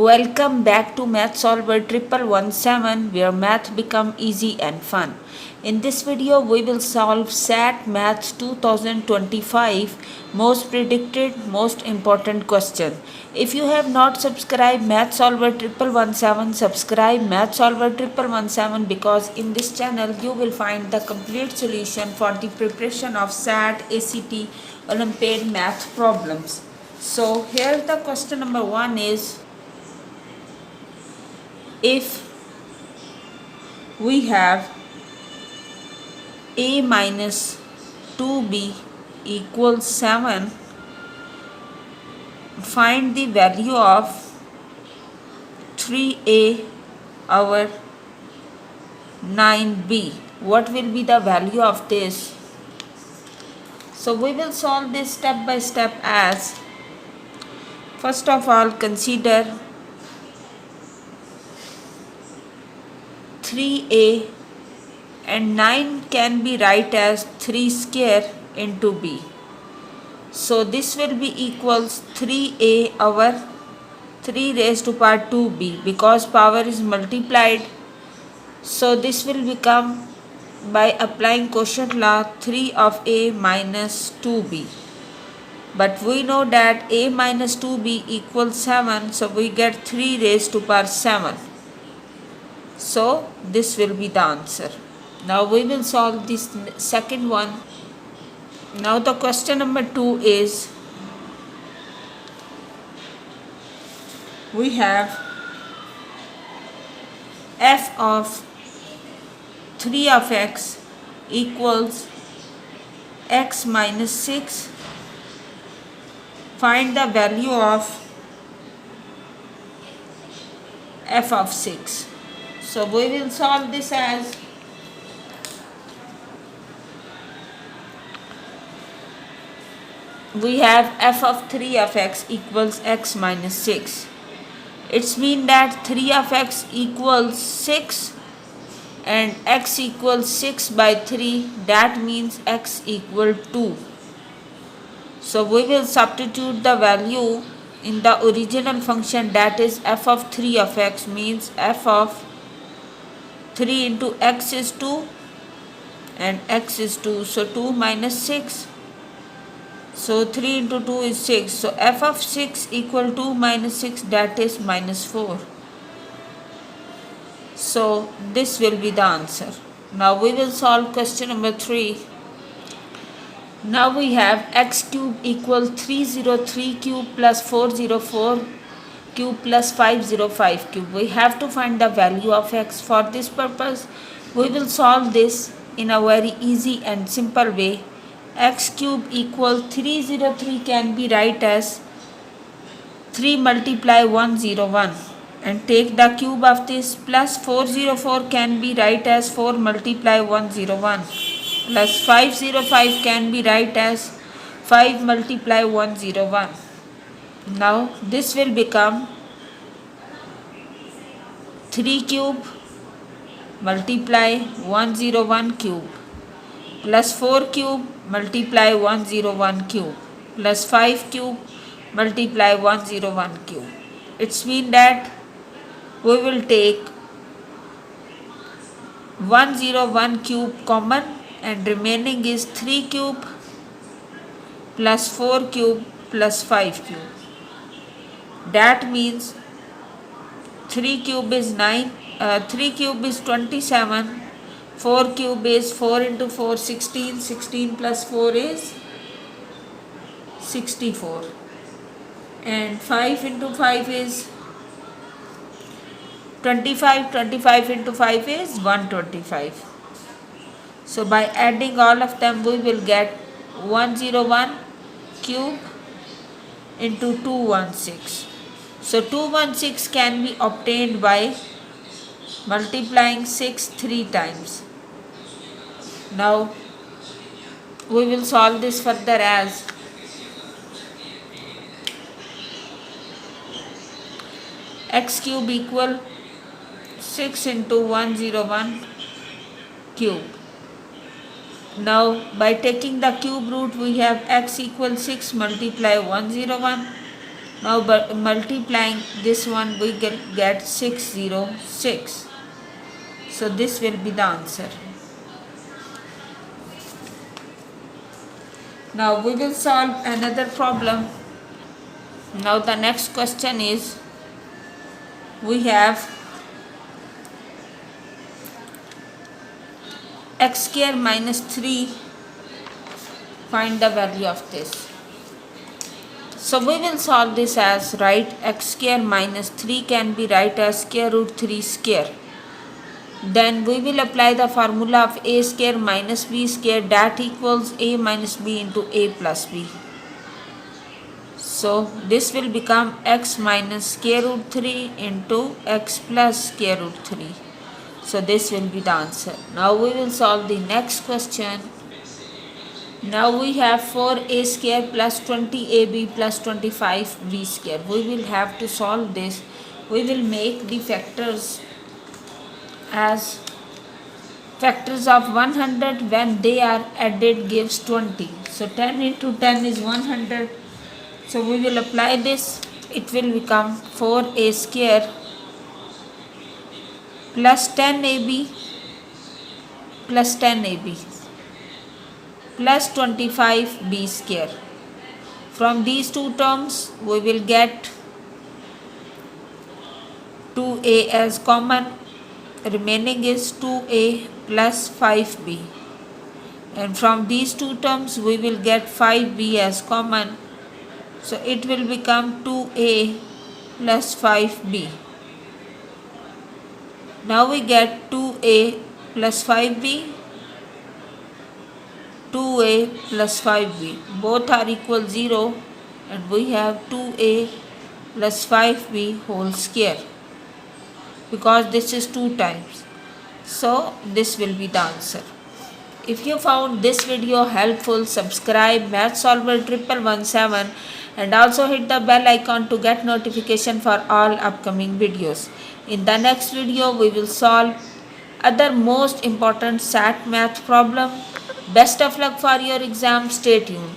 Welcome back to Math Solver 1117 where math become easy and fun. In this video we will solve SAT Maths 2025 most predicted most important question. If you have not subscribed Math Solver 1117, subscribe Math Solver 1117 because in this channel you will find the complete solution for the preparation of SAT, ACT, Olympiad math problems. So here the question number 1 is, if we have a minus 2b equals 7, find the value of 3a over 9b. What will be the value of this? So we will solve this step by step as, first of all, consider 3a and 9 can be write as 3 square into b. So this will be equals 3a over 3 raised to power 2b because power is multiplied. So this will become, by applying quotient law, 3 of a minus 2b. But we know that a minus 2b equals 7, so we get 3 raised to power 7. So this will be the answer. Now we will solve this second one. Now the question number 2 is, we have f of 3 of x equals x minus 6. Find the value of f of 6. So we will solve this as, we have f of 3 of x equals x minus 6. It's mean that 3 of x equals 6 and x equals 6 by 3. That means x equal 2. So we will substitute the value in the original function, that is f of 3 of x means f of 3 into x is 2 and x is 2. So 2 minus 6. So 3 into 2 is 6. So f of 6 equal 2 minus 6, that is minus 4. So this will be the answer. Now we will solve question number 3. Now we have x cube equals 303 cube plus 404 cube plus 505 cube. We have to find the value of x. For this purpose we will solve this in a very easy and simple way. X cube equals 303 can be write as 3 multiply 101 and take the cube of this, plus 404 can be write as 4 multiply 101 plus 505 can be write as 5 multiply 101. Now this will become 3 cube multiply 101 cube plus 4 cube multiply 101 cube plus 5 cube multiply 101 cube. It's mean that we will take 101 cube common and remaining is 3 cube plus 4 cube plus 5 cube. That means 3 cube is 9, 3 cube is 27, 4 cube is 4 into 4 16, 16 plus 4 is 64 and 5 into 5 is 25, 25 into 5 is 125. So by adding all of them we will get 101 cube into 216. So 216 can be obtained by multiplying 6 3 times. Now we will solve this further as, x cube equal 6 into 101 cube. Now by taking the cube root we have x equal 6 multiply 101 Now multiplying this one we get 606. So this will be the answer. Now we will solve another problem. Now the next question is, we have x square minus 3, find the value of this. So we will solve this as, right, x square minus 3 can be write as square root 3 square. Then we will apply the formula of a square minus b square, that equals a minus b into a plus b. So this will become x minus square root 3 into x plus square root 3. So this will be the answer. Now we will solve the next question. Now we have 4a square plus 20ab plus 25b square. We will have to solve this. We will make the factors as factors of 100 when they are added gives 20. So 10 into 10 is 100. So we will apply this. It will become 4a square plus 10ab plus 10ab plus 25b square. From these two terms we will get 2a as common, remaining is 2a plus 5b, and from these two terms we will get 5b as common, so it will become 2a plus 5b. Now we get 2a plus 5b, 2a plus 5b, both are equal 0, and we have 2a plus 5b whole square, because this is 2 times. So this will be the answer. If you found this video helpful, subscribe Math Solver 1117 and also hit the bell icon to get notification for all upcoming videos. In the next video we will solve other most important SAT math problem. Best of luck for your exam. Stay tuned.